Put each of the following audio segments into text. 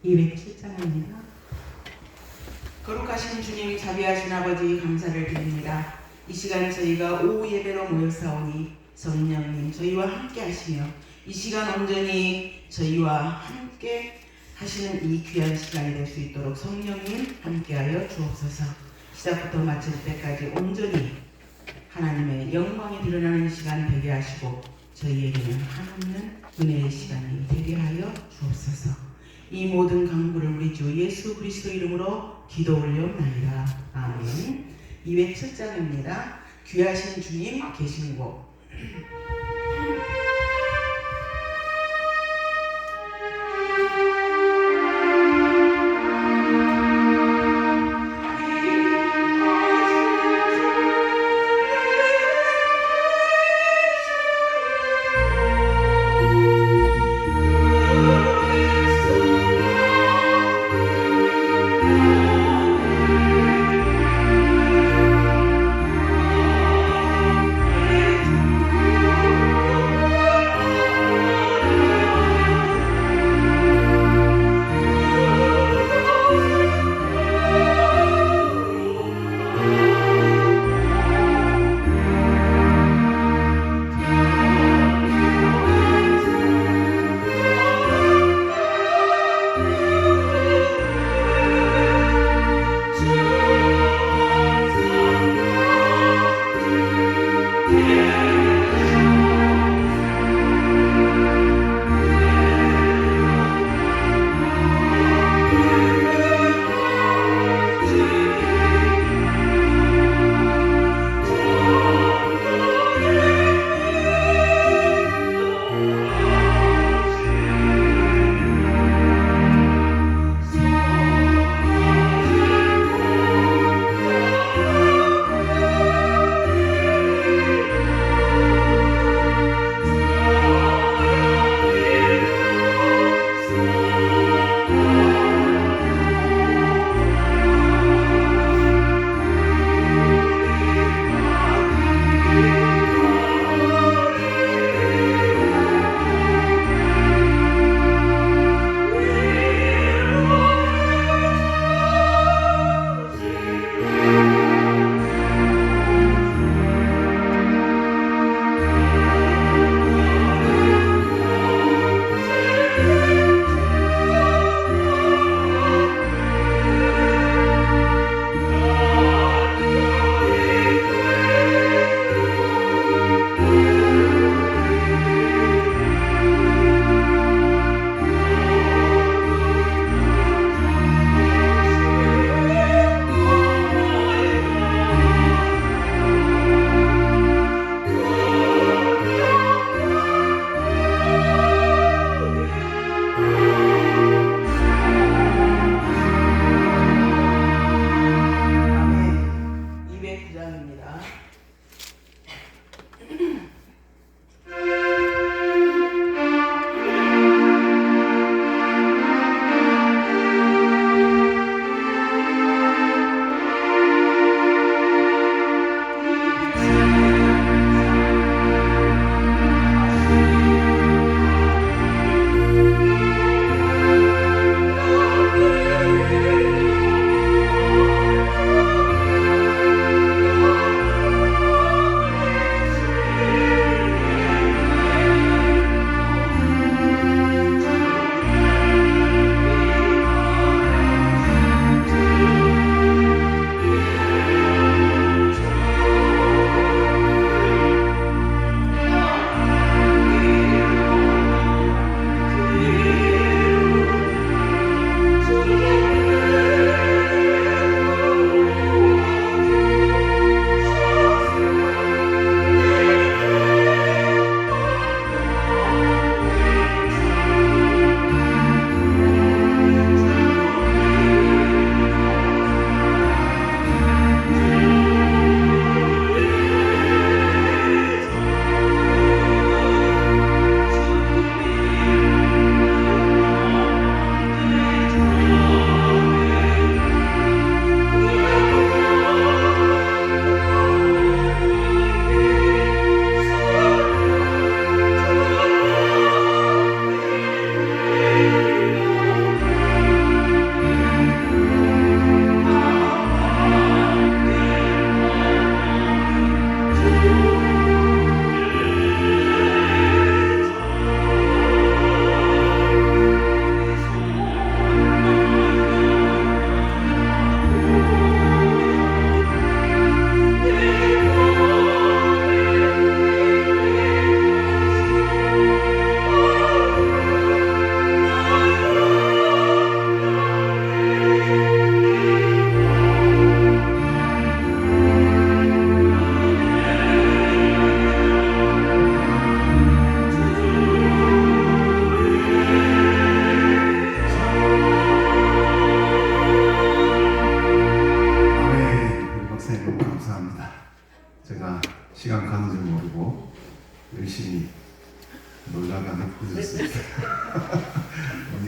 207장입니다. 거룩하신 주님, 자비하신 아버지, 감사를 드립니다. 이 시간 저희가 오후 예배로 모여사오니 성령님 저희와 함께 하시며 이 시간 온전히 저희와 함께 하시는 이 귀한 시간이 될 수 있도록 성령님 함께하여 주옵소서. 시작부터 마칠 때까지 온전히 하나님의 영광이 드러나는 시간 되게 하시고 저희에게는 한없는 은혜의 시간이 되게 하여 주옵소서. 이 모든 강구를 우리 주 예수 그리스도 이름으로 기도 올려옵나이다. 아멘. 207장입니다. 귀하신 주님 계신 곳.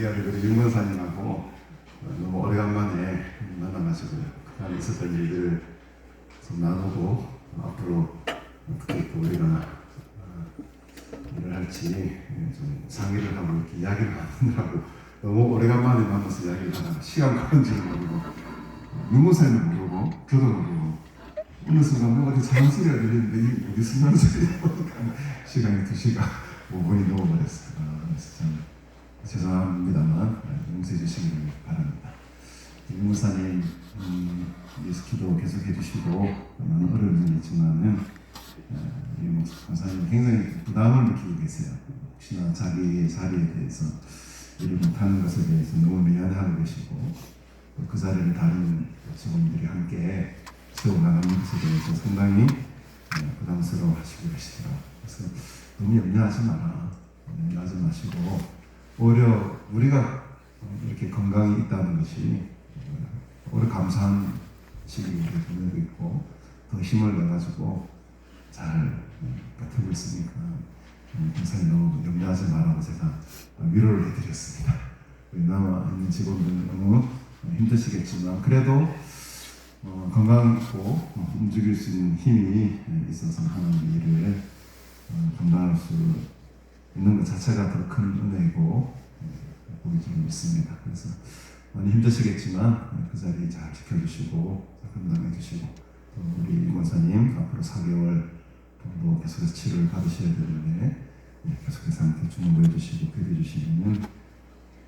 얘기하려고 윤건사님하고 너무 오래간만에 만나가지고 그간 있었던 일들을 좀 나누고 앞으로 어떻게 또 우리가 일을 할지 좀 상의를 하고 이렇게 이야기를 하느라고 너무 오래간만에 만나서 이야기를 하다가 시간 가는 줄 모르고 윤건사님을 모르고 저도 모르고 어느 순간 뭐 어디 사람 소리가 들리는데 이게 어디서 나는 소리야 보니까 시간이 2시간 5분이 넘어버렸어요. 그래서 참 죄송합니다만 용서해 주시기를 바랍니다. 윤무사님 예수 기도 계속 해주시고 많은 어려움이 있지만은 우리 목사님 굉장히 부담을 느끼고 계세요. 혹시나 자기의 자리에 대해서 일을 못하는 것에 대해서 너무 미안해하고 계시고 그 자리를 다른 직원들이 함께 세워나가는 것에 대해서 상당히 부담스러워 하시고 계시더라고요. 그래서 너무 염려하지 마라. 염려하지 마시고 오히려 우리가 이렇게 건강이 있다는 것이 오히려 감사한 시기를 보내고 있고 더 힘을 내가지고 잘 버티고 있으니까 굉장히 너무 염려하지 말라고 제가 위로를 해드렸습니다. 남아 있는 직원들 너무 힘드시겠지만 그래도 건강 있고 움직일 수 있는 힘이 있어서 하는 일을 감당할 수 있는 것 자체가 더 큰 은혜이고 복이 좀 있습니다. 그래서 많이 힘드시겠지만 그 자리 잘 지켜주시고 감당해 주시고 우리 권사님 앞으로 4개월 정도 계속해서 치료를 받으셔야 되는데 계속해서 함께 중보해 주시고 기도해 주시면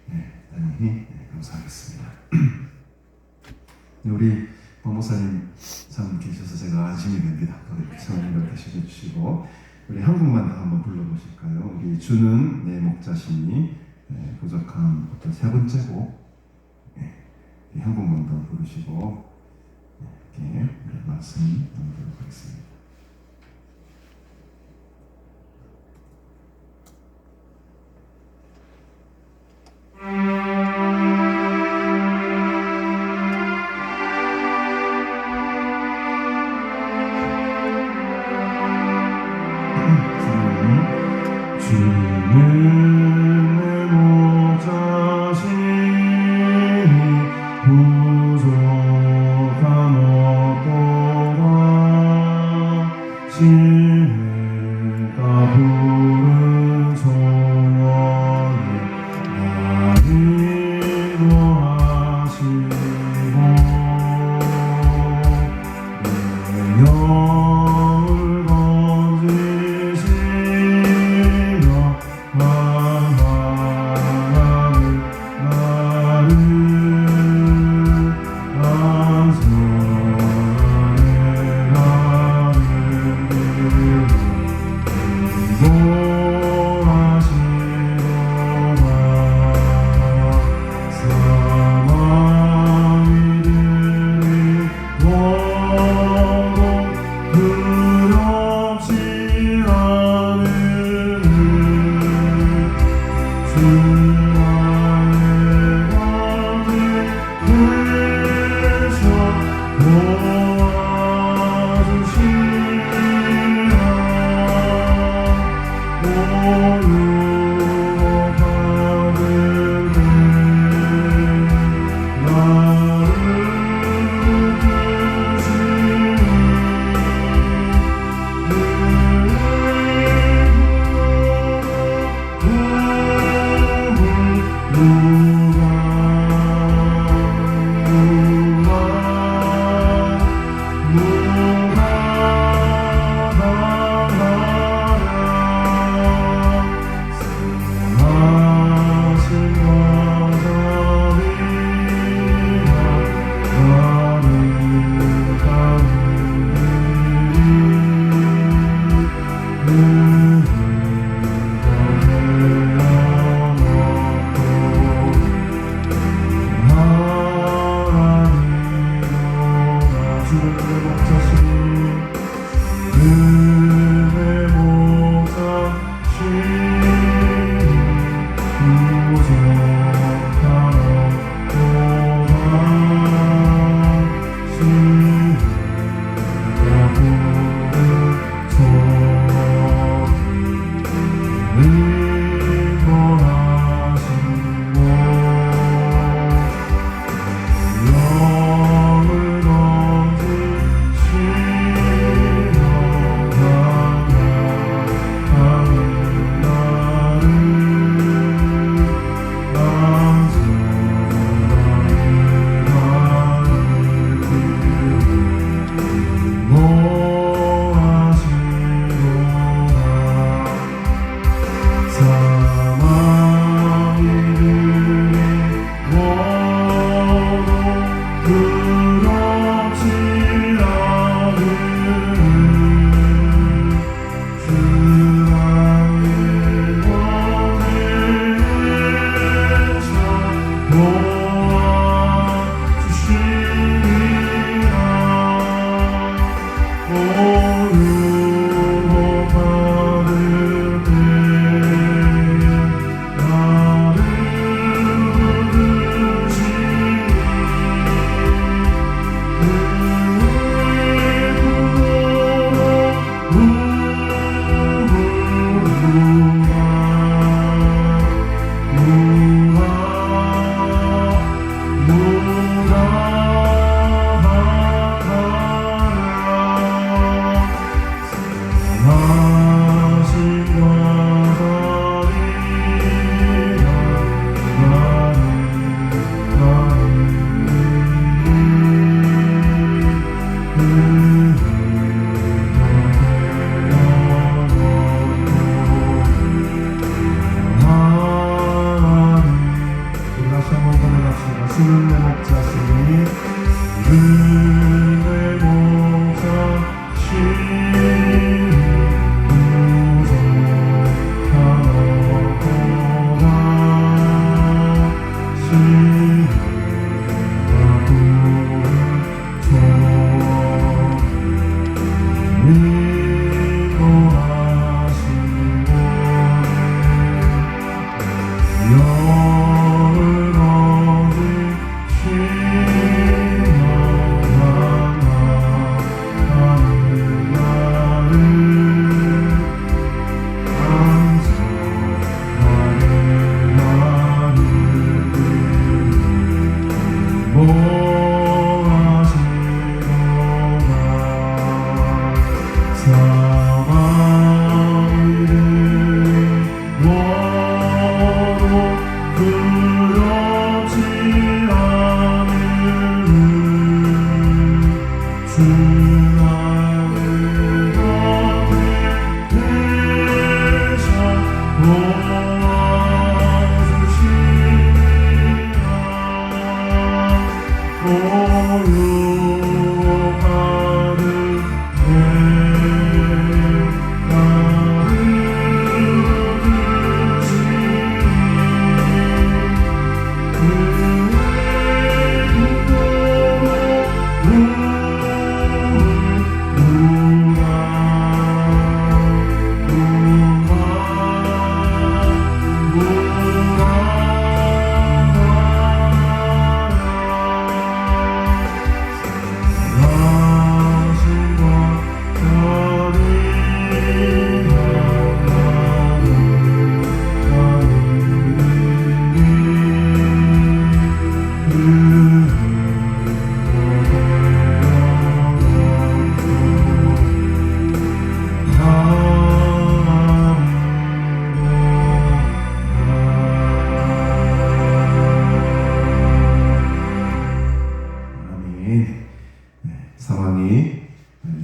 대단히 감사하겠습니다. 우리 박목사님 참 계셔서 제가 안심이 됩니다. 성령을 다시 해주시고 우리 한 곡만 더 한번 불러보실까요? 우리 주는 내 목자시니 부족한 어떤 세 번째 곡 한 곡만 더 부르시고 이렇게 말씀 나누도록 하겠습니다. 자신이 그대 목자 상황이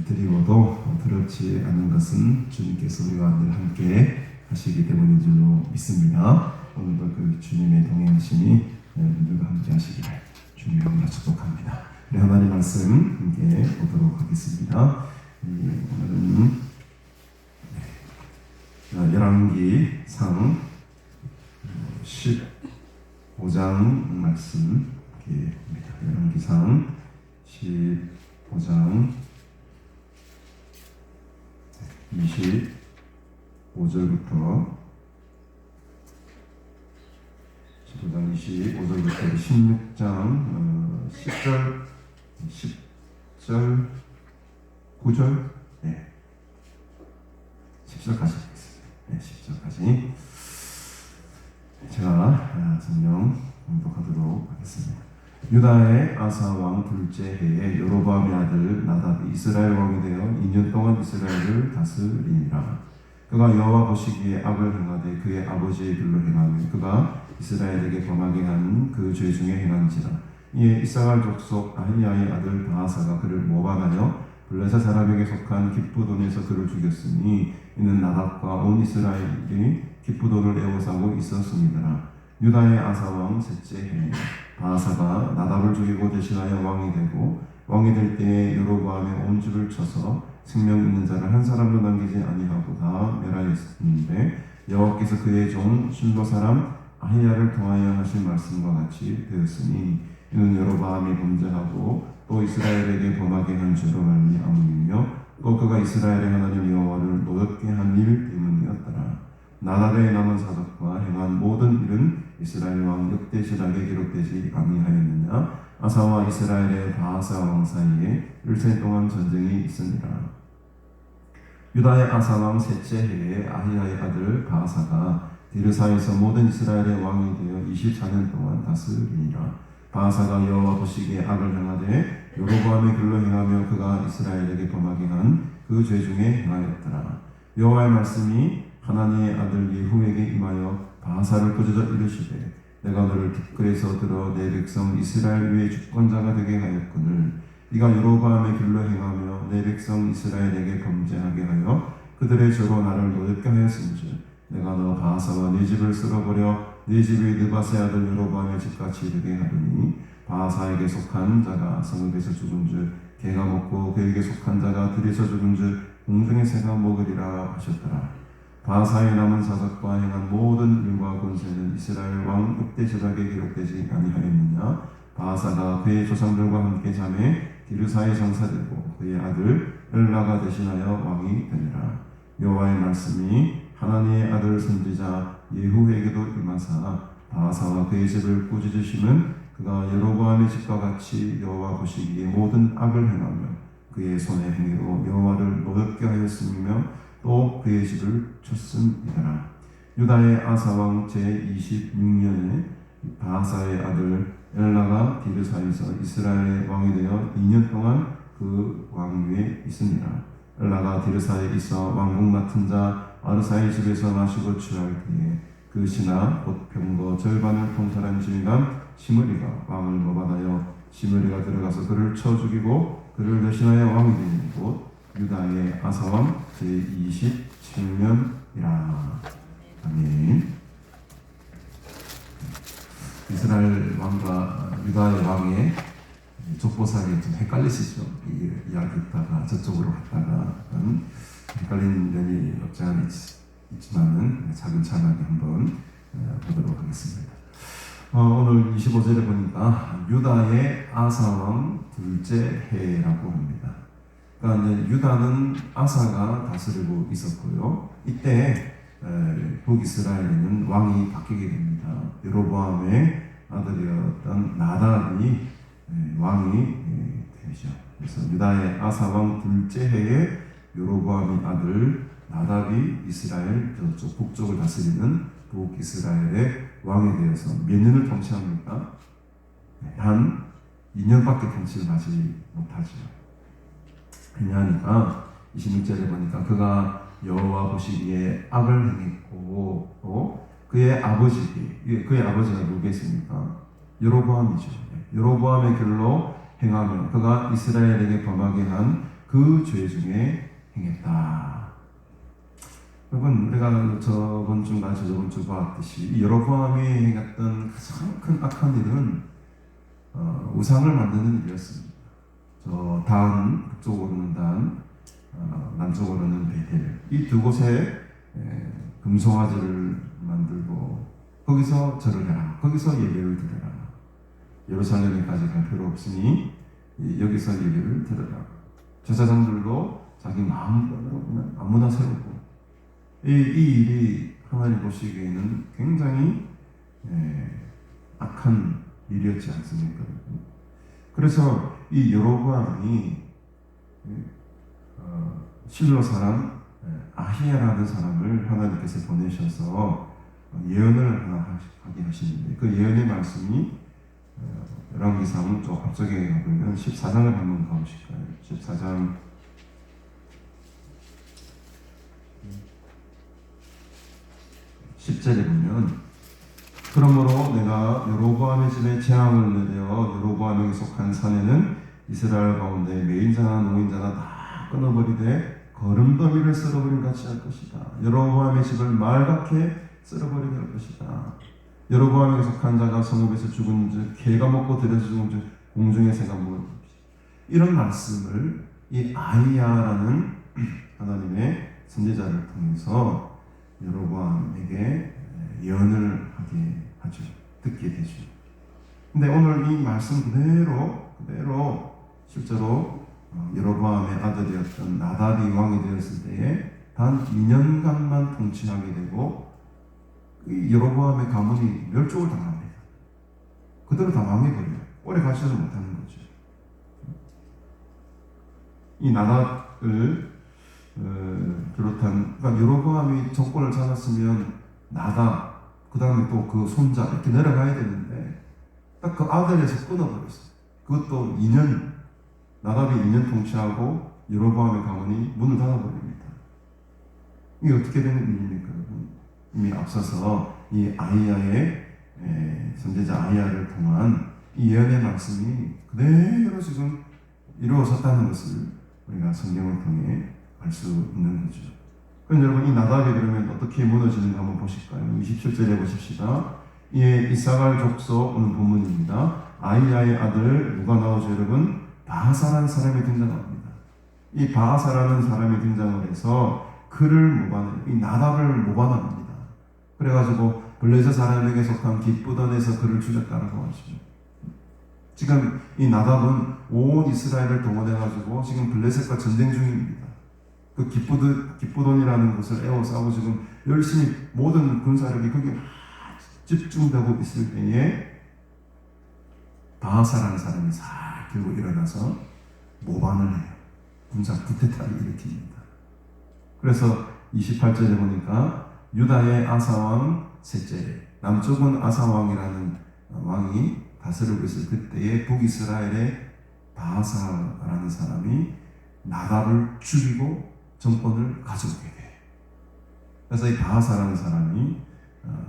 드리워도 두렵지 않는 것은 주님께서 우리와 늘 함께 하시기 때문인 줄로 믿습니다. 오늘도 그 주님의 동행하심이 우리들과 함께 하시기를 주님의 이름으로 축복합니다. 우리 하나님 말씀 함께 보도록 하겠습니다. 오늘은 열왕기상 15장 말씀 입니다. 열왕기상 15장 25절부터 16장 10절 9절 10절까지 네, 10절까지 제가 성령 공독하도록 하겠습니다. 유다의 아사 왕 둘째 해에 여로보암의 아들 나답이 이스라엘 왕이 되어 2년 동안 이스라엘을 다스리니라. 그가 여호와 보시기에 악을 행하되 그의 아버지의 길로 행하며 그가 이스라엘에게 범하게 한 그 죄 중에 행한지라. 이에 이스라엘 족속 아히야의 아들 바하사가 그를 모방하여 블레셋 사람에게 속한 기쁘돈에서 그를 죽였으니 이는 나답과 온 이스라엘이 기쁘돈을 애워싸고 있었음이더라. 유다의 아사 왕 셋째 해 바하사가 나답을 죽이고 대신하여 왕이 되고 왕이 될 때에 여로보암의 온 집을 쳐서 생명 있는 자를 한 사람도 남기지 아니하고 다 멸하였는데 여호와께서 그의 종 실로 사람 아히야를 통하여 하신 말씀과 같이 되었으니 이는 여로보암이 범죄하고 또 이스라엘에게 범하게 한 죄로 말미암음이며 또 그가 이스라엘의 하나님 여호와를 노엽게 한 일 때문이었더라. 나답의 남은 사적과 행한 모든 일은 이스라엘 왕 역대시락에 기록되지 아니하였느냐. 아사와 이스라엘의 바하사 왕 사이에 1세 동안 전쟁이 있으니라. 유다의 아사 왕 셋째 해에 아히야의 아들 바하사가 디르사에서 모든 이스라엘의 왕이 되어 24년 동안 다스리니라. 바하사가 여호와 보시기에 악을 행하되 여로보암의 길로 행하며 그가 이스라엘에게 범하게 한 그 죄 중에 행하였더라. 여호와의 말씀이 하나님의 아들 예후에게 임하여 바하사를 꾸짖어 이르시되 내가 너를 뒷뜰에서 들어 내 백성 이스라엘 위에 주권자가 되게 하였거늘 네가 여로보암의 길로 행하며 내 백성 이스라엘에게 범죄하게 하여 그들의 죄로 나를 노엽게 하였은즉 내가 너 바하사와 네 집을 쓸어버려 네 집이 느바세 아들 여로보암의 집같이 되게 하리니 바하사에게 속한 자가 성읍에서 죽은 줄 개가 먹고 그에게 속한 자가 들에서 죽은 줄 공중의 새가 먹으리라 하셨더라. 바하사의 남은 사적과 행한 모든 일과 권세는 이스라엘 왕 흑대제작에 기록되지 아니하였느냐. 바하사가 그의 조상들과 함께 잠에 디르사에 장사되고 그의 아들 엘라가 대신하여 왕이 되니라. 여호와의 말씀이 하나님의 아들 선지자 예후에게도 임하사 바하사와 그의 집을 꾸짖으심은 그가 여로보암의 집과 같이 여호와 보시기에 모든 악을 행하며 그의 손의 행위로 여호와를 노엽게 하였으며 또 그의 집을 쳤음이더라. 유다의 아사왕 제26년에 바하사의 아들 엘라가 디르사에서 이스라엘의 왕이 되어 2년 동안 그 왕위에 있으니라. 엘라가 디르사에 있어 왕국 맡은 자 아르사의 집에서 마시고 취할 때에 그 신하 곧 병거 절반을 통찰한 지휘관 시므리가 왕을 모반하여 시므리가 들어가서 그를 쳐 죽이고 그를 대신하여 왕이 되는 곳 유다의 아사왕 제27년이라. 아멘. 이스라엘 왕과 유다의 왕의 족보상이 좀 헷갈리시죠? 이야기 듣다가 저쪽으로 갔다가 헷갈리는 면이 없지 않아 있지만은 차근차근하게 한번 보도록 하겠습니다. 오늘 25절에 보니까 유다의 아사왕 둘째 해라고 합니다. 그러니까 이제 유다는 아사가 다스리고 있었고요. 이때 북이스라엘에는 왕이 바뀌게 됩니다. 여로보암의 아들이었던 나답이 왕이 되죠. 그래서 유다의 아사왕 둘째 해에 여로보암의 아들 나답이 이스라엘 저쪽 북쪽을 다스리는 북이스라엘의 왕이 되어서 몇 년을 통치합니까? 단 2년밖에 통치를 하지 못하죠. 왜냐하니까 26절에 보니까 그가 여호와 보시기에 악을 행했고 또 그의 아버지가 누구겠습니까? 여로보암이죠. 여로보암의 길로 행하며 그가 이스라엘에게 범하게 한 그 죄 중에 행했다. 여러분 우리가 저번 주나 저번 주 봤듯이 여로보암이 행했던 가장 큰 악한 일은 우상을 만드는 일이었습니다. 저 단, 북쪽으로는 단, 남쪽으로는 베델, 이 두 곳에 금송아지를 만들고 거기서 절을 해라, 거기서 예배를 드려라. 예루살렘에까지 갈 필요 없으니 여기서 예배를 드려라. 제사장들도 자기 마음대로 그냥 아무나 세우고 이 일이 하나님 보시기에는 굉장히 악한 일이었지 않습니까? 그래서 이 여로보암이 실로 사람 아히야라는 사람을 하나님께서 보내셔서 예언을 하나 하게 하시는데 그 예언의 말씀이 열왕기상 쪽 앞쪽에 가보면 14장을 한번 가보실까요? 14장 10절에 보면 그러므로 내가 여로보암의 집에 재앙을 내려 여로보암에게 속한 사내는 이스라엘 가운데 매인자나 노인자나 다 끊어버리되 거름더미를 썰어버린 같이 할 것이다. 여로보암의 집을 말갛게 썰어버리게 할 것이다. 여로보암에게 속한 자가 성읍에서 죽은 즉 개가 먹고 들에서 죽은 즉 공중의 새가 먹을 것이다. 이런 말씀을 이 아히야라는 하나님의 선지자를 통해서 여로보암에게 예언을 하게 하죠. 듣게 되죠. 근데 오늘 이 말씀 그대로 실제로 여로보암의 아들이었던 나답이 왕이 되었을 때에 단 2년간만 통치하게 되고 이 여로보암의 가문이 멸종을 당합니다. 그대로 다 망해버려요. 오래 가시지 못하는 거죠. 이 나답을 비롯한 그러니까 여로보암이 정권을 잡았으면 나답 그 다음에 또 그 손자 이렇게 내려가야 되는데 딱 그 아들에서 끊어버렸어요. 그것도 2년 나답이 2년 통치하고 여로보암의 가문이 문을 닫아버립니다. 이게 어떻게 되는 일입니까? 이미 앞서서 이 아히야의 선지자 아히야를 통한 이 예언의 말씀이 그대로 지금 이루어졌다는 것을 우리가 성경을 통해 알 수 있는 거죠. 그럼 여러분 이 나답이 그러면 어떻게 무너지는가 한번 보실까요? 27절에 보십시다. 이에 이사갈 족속 오늘 본문입니다. 아이야의 아들 누가 나오죠 여러분? 바하사라는 사람이 등장합니다. 이 바하사라는 사람이 등장을 해서 그를 모반해요. 이 나답을 모반합니다. 그래가지고 블레셋 사람에게 속한 기쁘던에서 그를 죽였다라고 하죠. 지금 이 나답은 온 이스라엘을 동원해가지고 지금 블레셋과 전쟁 중입니다. 그 기쁘돈이라는 곳을 에워싸고 지금 열심히 모든 군사력이 거기에 집중되고 있을 때에 바하사라는 사람이 싹 들고 일어나서 모반을 해요. 군사 쿠데타를 일으킵니다. 그래서 28절에 보니까 유다의 아사왕 셋째, 남쪽은 아사왕이라는 왕이 다스리고 있을 그때에 북이스라엘의 바하사라는 사람이 나답을 죽이고 정권을 가져오게 돼요. 그래서 이 바하사라는 사람이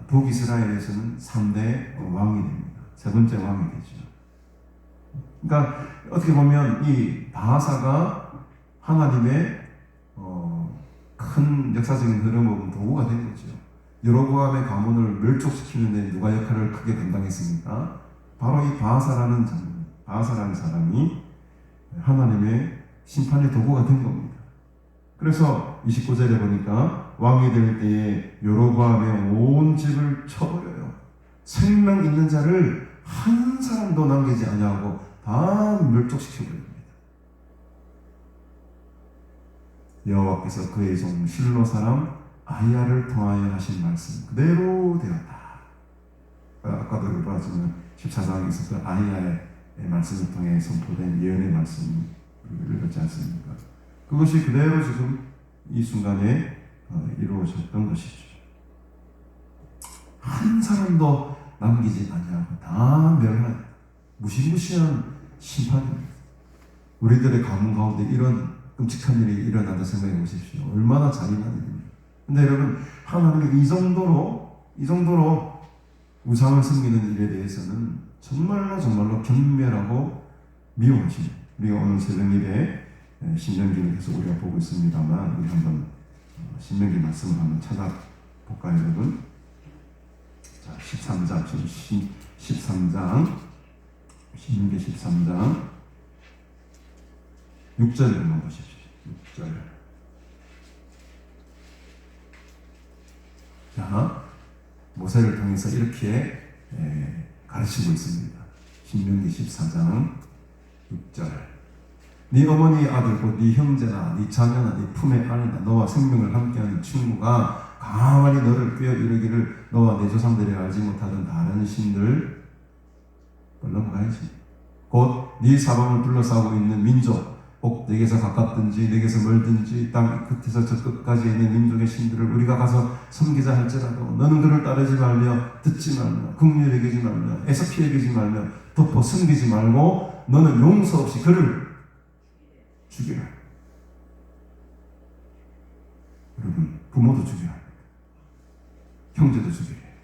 북이스라엘에서는 3대 왕이 됩니다. 세 번째 왕이 되죠. 그러니까 어떻게 보면 이 바하사가 하나님의 큰 역사적인 흐름을 보면 도구가 된 거죠. 여로보암의 가문을 멸족시키는 데 누가 역할을 크게 감당했습니까? 바로 이 바하사라는 사람이 하나님의 심판의 도구가 된 겁니다. 그래서 29절에 보니까 왕이 될 때에 여로보암의 온 집을 쳐버려요. 생명 있는 자를 한 사람도 남기지 아니하고 다 멸족시켜버립니다. 여호와께서 그의 종 실로 사람 아이야를 통하여 하신 말씀 그대로 되었다. 아까도 읽었지만 14장에 있었던 아이야의 말씀을 통해 선포된 예언의 말씀을 읽었지 않습니까? 그것이 그대로 지금 이 순간에 이루어졌던 것이죠. 한 사람도 남기지 아니하고 다 멸한 무시무시한 심판입니다. 우리들의 가문 가운데 이런 끔찍한 일이 일어난다 생각해 보십시오. 얼마나 잔인한 일입니까? 근데 여러분, 하나님은 이 정도로 우상을 섬기는 일에 대해서는 정말로 견멸하고 미워하십니다. 우리가 오늘 새벽 예배 신명기를 계속 우리가 보고 있습니다만, 우리 한번 신명기 말씀을 한번 찾아볼까요, 여러분? 자, 13장, 신명기 13장 6절을 한번 보십시오. 6절. 자, 모세를 통해서 이렇게 가르치고 있습니다. 신명기 14장 6절. 네 어머니 아들 곧 네 형제나 네 자녀나 네 품의 아내나 너와 생명을 함께하는 친구가 가만히 너를 꿰어 이르기를 너와 내 조상들이 알지 못하던 다른 신들 넘어가야지. 곧 네 사방을 둘러싸고 있는 민족 꼭 내게서 가깝든지 내게서 멀든지 땅 끝에서 저 끝까지 있는 민족의 신들을 우리가 가서 섬기자 할지라도 너는 그를 따르지 말며 듣지 말며 긍휼히 여기지 말며 애써 피해 여기지 말며 덮어 숨기지 말고 너는 용서 없이 그를 죽이라. 여러분, 부모도 죽여야 합니다. 형제도 죽여야 해요.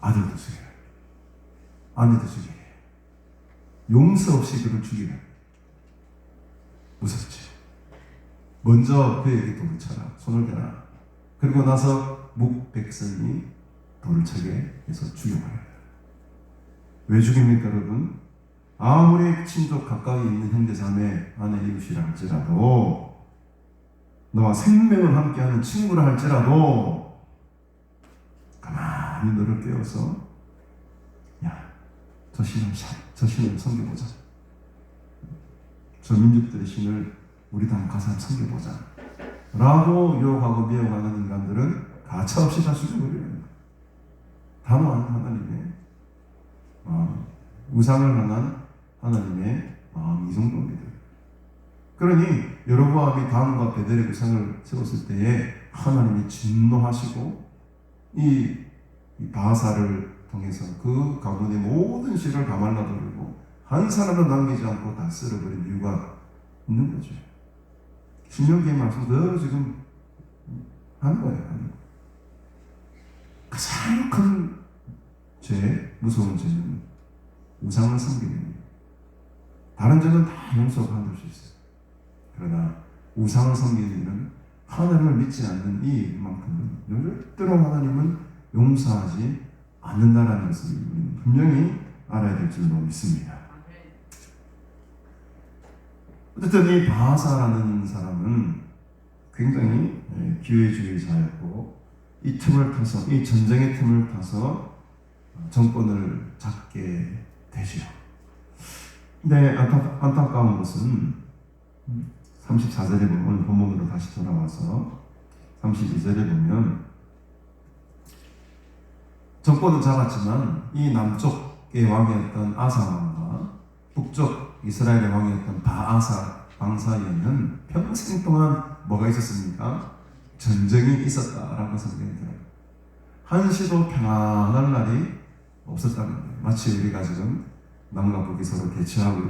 아들도 죽여야 해요. 아내도 죽여야 해요. 용서 없이 그를 죽이라. 무섭지. 먼저 그에게 돌을 쳐라. 손을 대라. 그리고 나서 묵백성이 돌을 차게 해서 죽여버려요. 왜 죽입니까, 여러분? 아무리 친족 가까이 있는 형제자매 아내 이웃이라 할지라도 너와 생명을 함께하는 친구라 할지라도 가만히 너를 깨워서 야, 저 신을 섬겨보자. 저 민족들의 신을 우리도 한번 가서 섬겨보자 라고 유혹하고 미혹하는 인간들은 가차없이 다 죽여버리는 단호한 하나님의 우상을 향한 하나님의 마음이 이 정도입니다. 그러니 여로보암이 다음과 베델의 우상을 세웠을 때에 하나님이 진노하시고 이 바하사를 통해서 그 가문의 모든 씨를 다 말라버리고 한 사람도 남기지 않고 다 쓸어버린 이유가 있는 거죠. 신명기의 말씀 그대로 지금 하는 거예요. 가장 큰 죄, 무서운 죄는 우상을 섬기는 거예요. 다른 죄는 다 용서가 될 수 있어요. 그러나 우상을 섬기는 일은 하나님을 믿지 않는 이만큼은 절대로 하나님은 용서하지 않는다는 것을 분명히 알아야 될 줄로 믿습니다. 어쨌든 이 바하사라는 사람은 굉장히 기회주의자였고 이 틈을 타서, 이 전쟁의 틈을 타서 정권을 잡게 되죠. 근데 안타까운 것은 34절에 보면, 오늘 본문으로 다시 돌아와서 32절에 보면 정권은 잡았지만 이 남쪽의 왕이었던 아사 왕과 북쪽 이스라엘의 왕이었던 바아사 왕 사이에는 평생 동안 뭐가 있었습니까? 전쟁이 있었다라고 성경이 들어요. 한시도 평안할 날이 없었다는 거예요. 마치 우리가 지금 남과 북이 서로 대치하고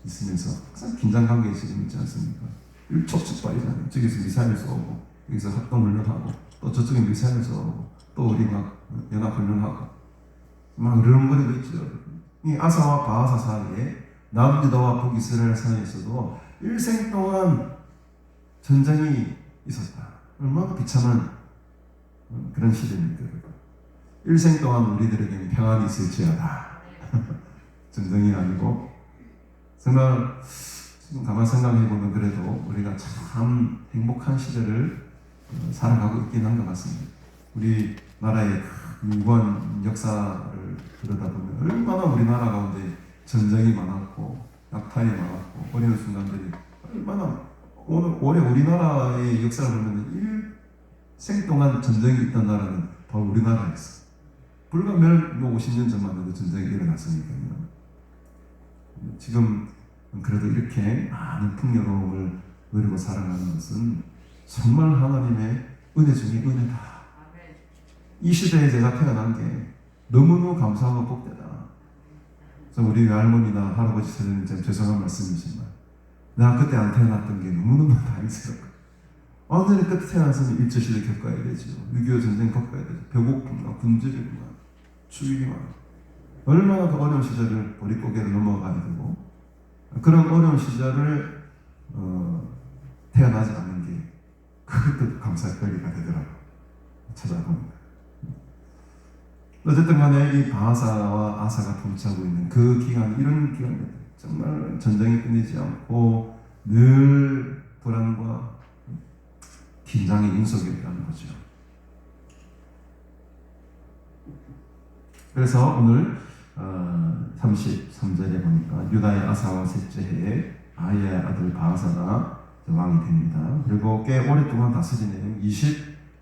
있으면서 항상 긴장관계에 지금 있지 않습니까? 일촉즉발이잖아요. 저기서 미사일 쏘고 여기서 합동훈련하고 또 저쪽에 미사일 쏘고 또 우리 막 연합훈련하고 막 으르렁거리고 있죠. 이 아사와 바하사 사이에 남유다와 북이스라엘 사이에서도 일생 동안 전쟁이 있었다. 얼마나 비참한 그런 시대입니까? 일생 동안 우리들에게는 평안이 있을지어다. 전쟁이 아니고 정말 지금 가만 생각해보면 그래도 우리가 참 행복한 시대를 살아가고 있긴 한 것 같습니다. 우리 나라의 무거운 역사를 들여다보면 얼마나 우리나라 가운데 전쟁이 많았고 약탈이 많았고 어려운 순간들이 얼마나 올해 우리나라의 역사를 보면 일생 동안 전쟁이 있던 나라는 바로 우리나라였어. 불과 50년 전만 해도 전쟁이 일어났으니까요. 지금 그래도 이렇게 많은 풍요로움을 누리고 살아가는 것은 정말 하나님의 은혜 중에 은혜다. 이 시대에 제가 태어난 게 너무너무 감사하고 복되다. 우리 할머니나 할아버지 세대는 죄송한 말씀이지만 내가 그때 안 태어났던 게 너무너무 다행스럽고 완전히 그때 태어났으면 일제시대 겪어야 되죠. 6.25 전쟁 겪어야 되죠. 배고픔과 굶주림과 추위와 얼마나 그 어려운 시절을 보릿고개를 넘어가야 되고 그런 어려운 시절을 태어나지 않은 게 그것도 감사할 거리가 되더라고요. 찾아보니까. 어쨌든 간에 이 바하사와 아사가 통치하고 있는 그 기간, 이런 기간에 정말 전쟁이 끊이지 않고 늘 불안과 긴장의 윤석이라는 거죠. 그래서 오늘 33절에 보니까 유다의 아사와 셋째 해에 아이의 아들 바하사가 왕이 됩니다. 그리고 꽤 오랫동안 다스리네요.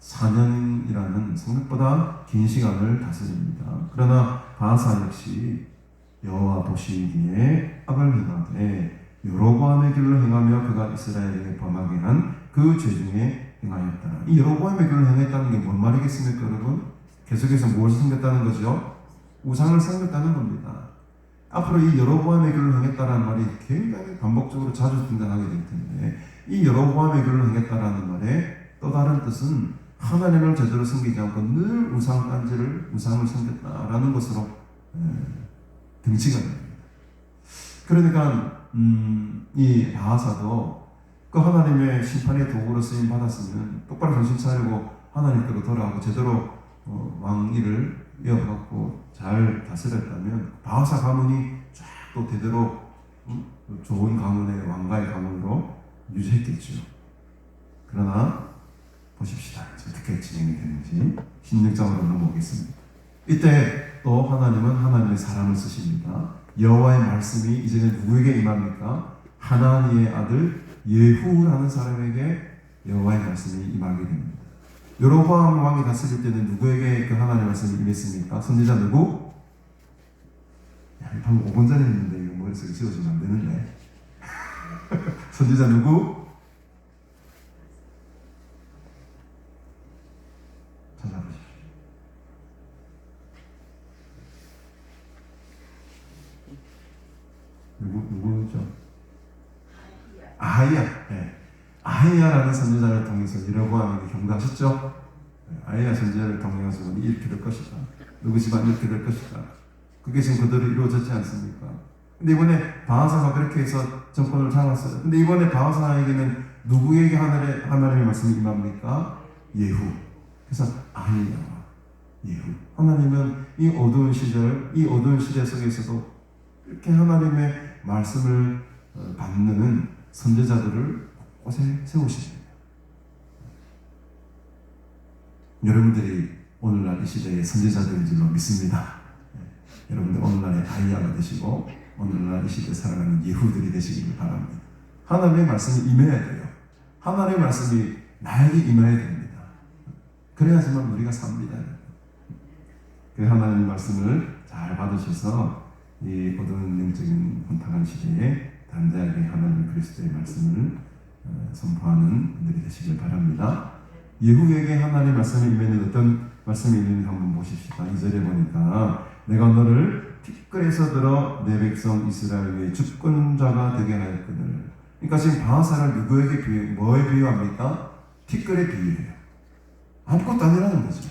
24년이라는 생각보다 긴 시간을 다스립니다. 그러나 바하사 역시 여호와 보시기에 악을 행하되 여로보암의 길로 행하며 그가 이스라엘에게 범하게 한 그 죄 중에 행하였다. 이 여로보암의 길로 행했다는 게 뭔 말이겠습니까, 여러분? 계속해서 무엇을 섬겼다는 거죠? 우상을 섬겼다는 겁니다. 앞으로 이 여로보암의 길로 행했다라는 말이 굉장히 반복적으로 자주 등장하게 될 텐데 이 여로보암의 길로 행했다라는 말의 또 다른 뜻은 하나님을 제대로 섬기지 않고 늘 우상을 섬겼다라는 것으로 등치가 됩니다. 그러니까 이 바하사도 그 하나님의 심판의 도구로 쓰임 받았으면 똑바로 정신 차리고 하나님께로 돌아가고 제대로 왕위를 이어받고 잘 다스렸다면 바하사 가문이 쫙 또 대대로 좋은 가문의 왕가의 가문으로 유지했겠죠. 그러나 보십시다. 어떻게 진행이 되는지 16장으로 넘어오겠습니다. 이때 또 하나님은 하나님의 사람을 쓰십니다. 여호와의 말씀이 이제는 누구에게 임합니까? 하나니의 아들 예후라는 사람에게 여호와의 말씀이 임하게 됩니다. 여로보암 왕이 다스릴 때는 누구에게 그 하나님의 말씀이 임했습니까? 선지자 누구? 방금 5분 전에 했는데 이거 머릿속에 지워지면 안 되는데 선지자 누구? 찾아보십시오. 누구죠? 아하이야. 네. 아하이야라는 선지자를 통해서 여로보암에게 경고하셨죠? 아하이야 선지자를 통해서 이렇게 될 것이다. 누구 집안 이렇게 될 것이다. 그게 지금 그대로 이루어졌지 않습니까? 근데 이번에 바하사가 그렇게 해서 정권을 잡았어요. 근데 이번에 바하사에게는 누구에게 하나님의 말씀이 임합니까? 예후. 그래서 아하이야와 예후. 하나님은 이 어두운 시절, 이 어두운 시대 속에서도 이렇게 하나님의 말씀을 받는 선지자들을 곳곳에 세우십니다. 여러분들이 오늘날 이 시대의 선지자들인 줄로 믿습니다. 여러분들 오늘날의 다이아가 되시고 오늘날 이 시대에 살아가는 예후들이 되시기를 바랍니다. 하나님의 말씀이 임해야 돼요. 하나님의 말씀이 나에게 임해야 됩니다. 그래야지만 우리가 삽니다. 그 하나님의 말씀을 잘 받으셔서 이 어두운 영적인 혼탁한 시대에 담대하게 하나님 그리스도의 말씀을 선포하는 분들이 되시길 바랍니다. 예후에게 하나님의 말씀이 임했는 어떤 말씀이 있는지 한번 보십시다. 2절에 보니까 내가 너를 티끌에서 들어 내 백성 이스라엘의 주권자가 되게 하였거늘. 그러니까 지금 바하사를 누구에게 뭐에 비유합니까? 티끌에 비유해요. 아무것도 아니라는 거죠.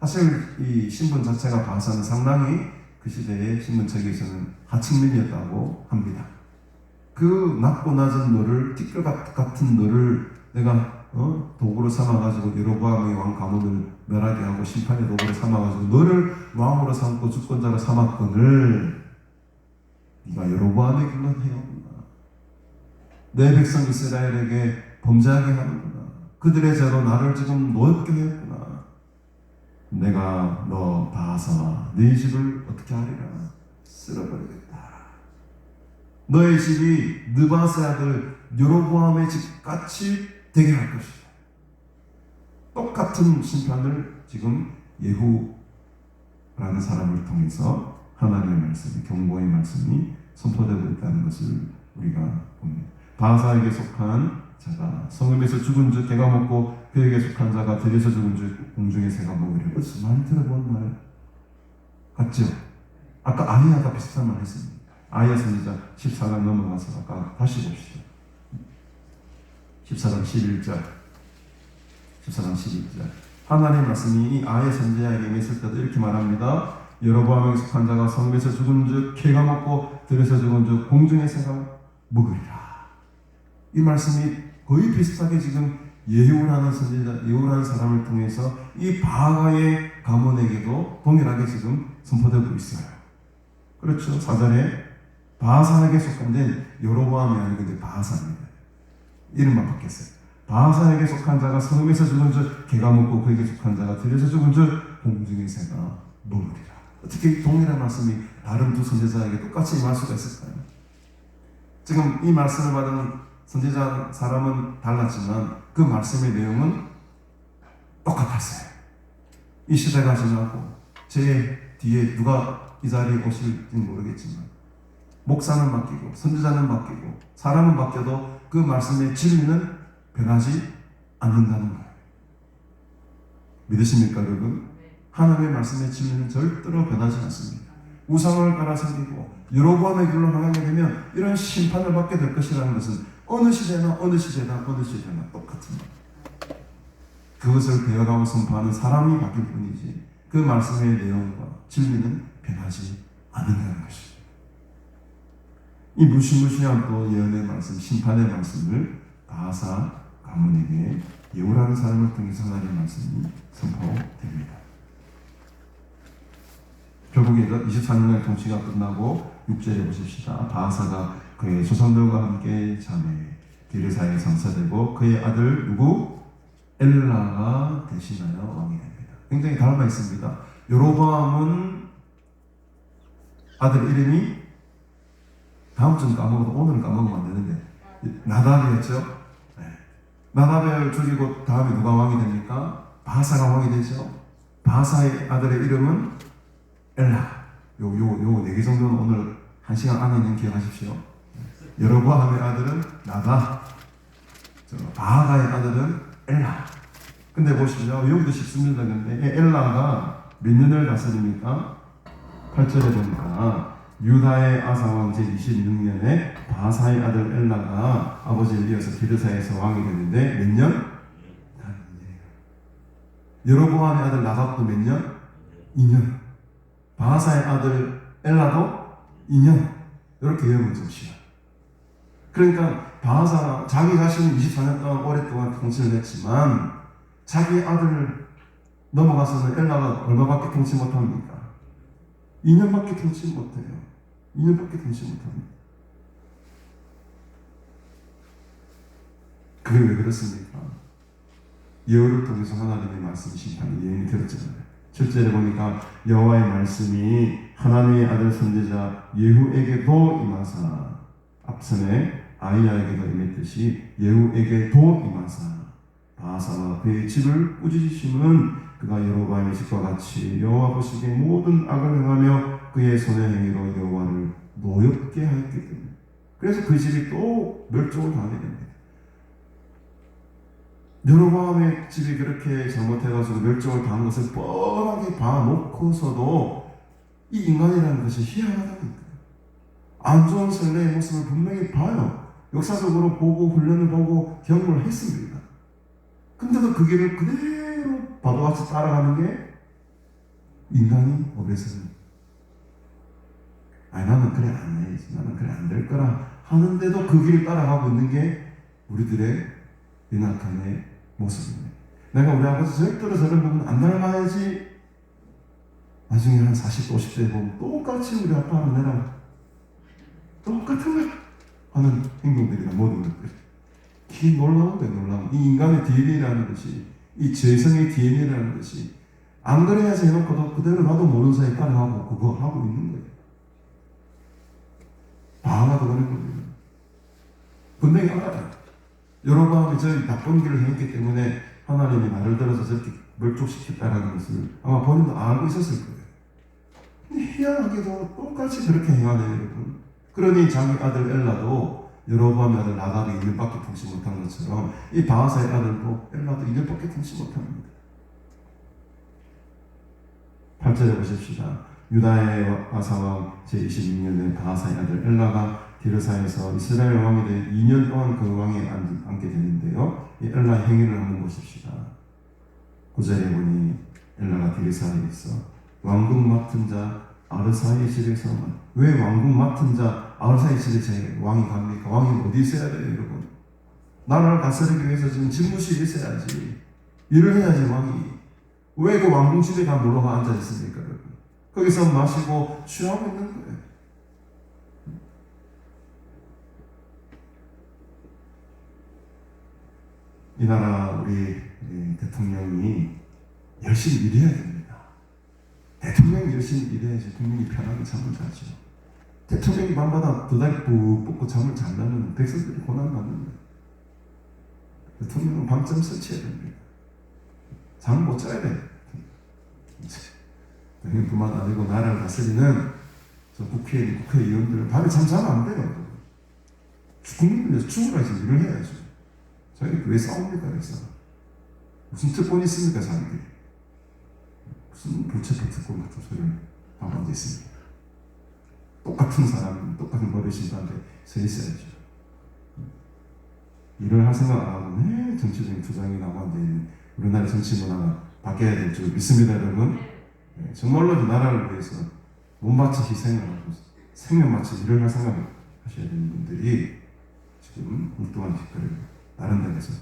사실 이 신분 자체가 바하사는 상당히 그 시대의 신분체계에서는 하층민이었다고 합니다. 그 낮고 낮은 너를, 티끌 같은 너를 내가 도구로 삼아가지고 여로보암의 왕 가문을 멸하게 하고 심판의 도구로 삼아가지고 너를 왕으로 삼고 주권자로 삼았거늘 네가 여로보암의 길로 행하구나. 내 백성 이스라엘에게 범죄하게 하는구나. 그들의 죄로 나를 지금 노엽게 했구나. 내가 너 바하사와 네 집을 어떻게 하리라? 쓸어버리겠다. 너의 집이 느바세 아들 여로보암의 집같이 되게 할 것이다. 똑같은 심판을 지금 예후라는 사람을 통해서 하나님의 말씀이, 경고의 말씀이 선포되고 있다는 것을 우리가 봅니다. 바하사에게 속한 자가 성읍에서 죽은 즉 개가 먹고 그에게 속한 자가 들에서 죽은 즉 공중의 새가 먹으려. 어디서 많이 들어본 말 같죠? 아까 아이야가 비슷한 말 했습니다. 아이야 선지자 14장 넘어가서 아까 다시 봅시다. 14장 11절 14장 11절 하나님의 말씀이 이 아이야 선지자에게 임했을 때도 이렇게 말합니다. 여로보암에게 속한 자가 성읍에서 죽은 즉 개가 먹고 들에서 죽은 즉 공중의 새가 먹으리라. 이 말씀이 거의 비슷하게 지금 예후라는 선지자, 예후라는 사람을 통해서 이 바하가의 가문에게도 동일하게 지금 선포되고 있어요. 그렇죠. 4절에 바하사에게 속한 데는 여로보암이 아니고 바하사입니다. 이름만 바뀌었어요. 바하사에게 속한 자가 성읍에서 죽은 즉 개가 먹고 그에게 속한 자가 들에서 죽은 즉 공중의 새가 먹으리라. 어떻게 동일한 말씀이 다른 두 선지자에게 똑같이 임할 수가 있을까요? 지금 이 말씀을 받은 선지자 사람은 달랐지만 그 말씀의 내용은 똑같았어요. 이 시대가 지나고 제 뒤에 누가 이 자리에 오실지 모르겠지만 목사는 바뀌고 선지자는 바뀌고 사람은 바뀌어도 그 말씀의 진리는 변하지 않는다는 거예요. 믿으십니까 여러분? 하나님의 말씀의 진리는 절대로 변하지 않습니다. 우상을 따라 섬기고 여로보암의 길로 향하게 되면 이런 심판을 받게 될 것이라는 것은 어느 시대나 똑같습니다. 그것을 배워가고 선포하는 사람이 바뀔 뿐이지 그 말씀의 내용과 진리는 변하지 않는다는 것입니다. 이 무시무시한 또 예언의 말씀, 심판의 말씀을 바하사 가문에게 예후라는 사람을 통해서 하나님의 말씀이 선포됩니다. 결국에 24년의 통치가 끝나고 6절에 보십시다. 바하사가 그의 조상들과 함께 자매 디르사에 상사되고 그의 아들 누구? 엘라가 대신하여 왕이 됩니다. 굉장히 닮아 있습니다. 여로보암은 아들 이름이 다음 주는 까먹어도 오늘은 까먹으면 안 되는데 나답이었죠. 네. 나답을 죽이고 다음에 누가 왕이 됩니까? 바하사가 왕이 되죠. 바하사의 아들의 이름은 엘라. 요 4개 정도는 오늘 1시간 안에는 기억하십시오. 여로보암의 아들은 나답, 바하가의 아들은 엘라. 근데 보시죠. 여기도 쉽습니다. 근데 엘라가 몇 년을 다스립니까? 8절에 보니까 유다의 아사왕 제26년에 바하사의 아들 엘라가 아버지를 이어서 디르사에서 왕이 되는데 몇 년? 여로보암의 아들 나답도 몇 년? 2년. 바하사의 아들 엘라도 2년. 이렇게 외우면 좋지요. 그러니까 바하사가 자기 자신은 24년 동안 오랫동안 통치를 했지만 자기 아들 넘어가서는 엘라가 얼마밖에 통치 못합니까? 2년밖에 통치 못해요. 2년밖에 통치 못합니다. 그게 왜 그렇습니까? 여호를 통해서 하나님의 말씀이신다는 예언이 들었잖아요. 7절에 보니까 여호와의 말씀이 하나님의 아들 선지자 예후에게도 임하사, 앞선에 아이야에게도 임했듯이 예후에게도 임하사 바하사와 그의 집을 꾸짖으심은 그가 여로보암의 집과 같이 여호와 보시기에 모든 악을 행하며 그의 손의 행위로 여호와를 노엽게 하였기 때문에, 그래서 그 집이 또 멸종을 당하게 됩니다. 여로보암의 집이 그렇게 잘못해가지고 멸종을 당한 것을 뻔하게 봐놓고서도 이 인간이라는 것이 희한하다는 거예요. 안 좋은 선례의 모습을 분명히 봐요. 역사적으로 보고 훈련을 보고 경험을 했습니다. 근데도 그 길을 그대로 바보같이 따라가는 게 인간이 업에서는 나는 그래 안 해야지, 나는 그래 안 될 거라 하는데도 그 길을 따라가고 있는 게 우리들의 연약함의 모습입니다. 내가 우리 아버지 절대로 저런 부분 안 닮아야지, 나중에 한 40, 50대 보면 똑같이 우리 아빠랑 내랑 똑같은 걸 하는 행동들이나 모든 것들. 이게 놀라운데 놀라운. 이 인간의 DNA라는 것이, 이 죄성의 DNA라는 것이 안 그래야지 해놓고도 그대로 나도 모르는 사이에 따라가고 그거 하고 있는 거예요. 바하가도 그런 겁니다. 분명히 알아요. 여로보암이 저희 나쁜 길을 행했기 때문에 하나님이 나를 들어서 저렇게 멸족시켰다라는 것을 아마 본인도 알고 있었을 거예요. 근데 희한하게도 똑같이 그렇게 행하네요, 여러분. 그러니 자기 아들 엘라도 여로보암의 아들 나답이 2년밖에 통치 못한 것처럼 이 바하사의 아들도 엘라도 2년밖에 통치 못합니다. 8절에 보십시다. 유다의 아사왕 제26년에 바하사의 아들 엘라가 디르사에서 이스라엘 왕이 된 2년 동안 그 왕에 앉게 되는데요. 이 엘라의 행위를 한번 보십시다. 9절에 보니 엘라가 디르사에 있어 왕궁 맡은 자 아르사의 집에서만. 왜 왕궁 맡은 자 아르사의 집에 왕이 갑니까? 왕이 어디 있어야 돼요, 여러분? 나라를 다스리기 위해서 지금 집무실에 있어야지. 일을 해야지 왕이. 왜 그 왕궁 집에 가 놀러가 앉아 있습니까, 여러분? 거기서 마시고 취하고 있는 거예요. 이 나라 우리 대통령이 열심히 일해야 됩니다. 대통령이 열심히 일해야지 국민이 편하게 잠을 자죠. 대통령이 밤마다 두 다리 푹 뻗고 잠을 잘 자면 백성들이 고난받는 거예요. 대통령은 밤잠 설치해야 됩니다. 잠을 못 자야 돼요. 뿐만 아니고 나라를 다스리는 저 국회의원들은 밤에 잠 자면 안 돼요. 국민을 위해서 죽으라지 일을 해야죠. 자기들 왜 싸웁니까? 그래서 무슨 특권이 있습니까? 자기들이 무슨 불체포 특권 같은 소리를 하고 앉아 있습니다. 똑같은 사람, 똑같은 법의 심판대 서 있어야죠. 일을 할 생각 안 하고 정치적인 투쟁이 나고 앉아있는 우리나라 정치 문화가 바뀌어야 될 줄 믿습니다, 여러분. 정말로 이 나라를 위해서 몸바쳐 희생을 하고 생명 바쳐 일을 할 생각을 하셔야 되는 분들이 지금 엉뚱한 짓거리를 다른 데서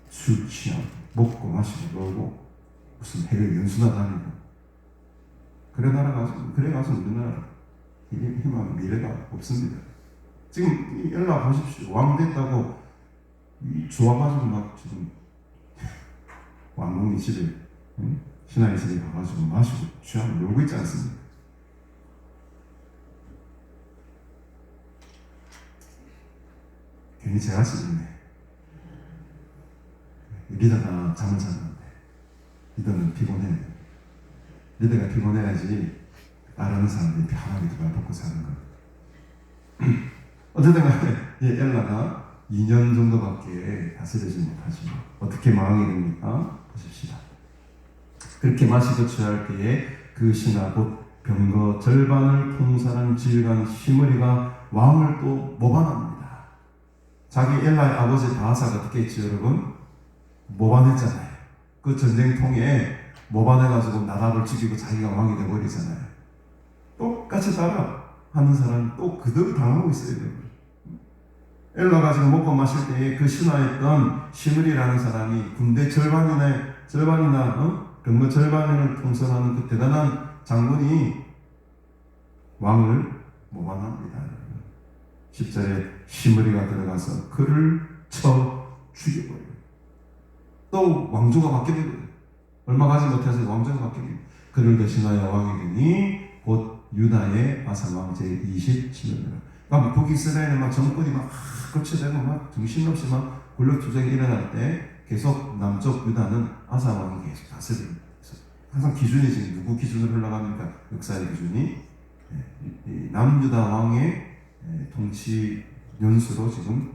술 취하고 먹고 마시고 놀고 무슨 해외 연수나 다니고 그래가지고 우리나라 희망 미래가 없습니다. 지금 이 엘라 보십시오. 왕 됐다고 좋아가지고 막 지금 왕궁이 집에 신하의 집에 가가지고 마시고 취하고 놀고 있지 않습니까? 괜히 제가 쓰는데 리더가 잠을 자는데 리더는 피곤해야 돼. 리더가 피곤해야지 따르는 사람들이 편하게 발 벗고 사는 거예요. 어쨌든 간에 이 엘라가 2년 정도밖에 다스리지 못하죠. 어떻게 망하게 됩니까? 보십시다. 그렇게 마시고 취할 때에 그 신하 곧 병거 절반을 통살한 지휘관 시므리가 왕을 또 모반합니다. 자기 엘라의 아버지 바하사가 어떻게 했죠, 여러분? 모반했잖아요. 그 전쟁통에 모반해가지고 나답을 죽이고 자기가 왕이 되어버리잖아요. 똑같이 따라하는 사람 또 그대로 당하고 있어요, 여러분. 엘라가 지금 먹고 마실 때에 그 신하였던 시므리라는 사람이 군대 절반이나 근무 절반을 통솔하는 그 대단한 장군이 왕을 모방합니다. 10절에 시므리가 들어가서 그를 쳐 죽여버려요. 또 왕조가 바뀌는 거예요. 얼마 가지 못해서 왕조가 바뀌는 그를 대신하여 왕이 되니 곧 유다의 아사왕 제27년이라. 그러니까 북이스라엘의 막 정권이 막 거쳐되고 막 정신없이 막 권력 투쟁이 일어날 때 계속 남쪽 유다는 아사왕이 계속 다스립니다. 항상 기준이 지금 누구 기준으로 흘러갑니까? 역사의 기준이 남유다 왕의 통치 연수로 지금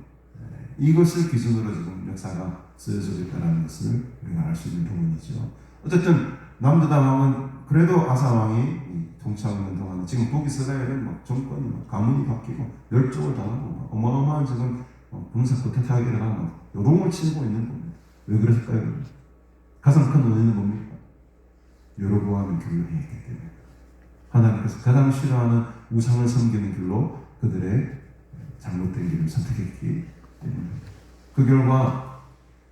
이것을 기준으로 지금 역사가 쓰여져 있다는 것을 우리가 알 수 있는 부분이죠. 어쨌든 남유다 왕은 그래도 아사 왕이 통치하고 있는 동안에 지금 북이스라엘은 막 정권이 막 가문이 바뀌고 멸종을 당하고 막 어마어마한 지금 군사 쿠데타가 일어나고 막 요동을 치고 있는 겁니다. 왜 그랬을까요? 가장 큰 원인은 뭡니까? 여로보암의 길로 행했기 때문에 하나님께서 가장 싫어하는 우상을 섬기는 길로 그들의 잘못된 길을 선택했기 때문에 그 결과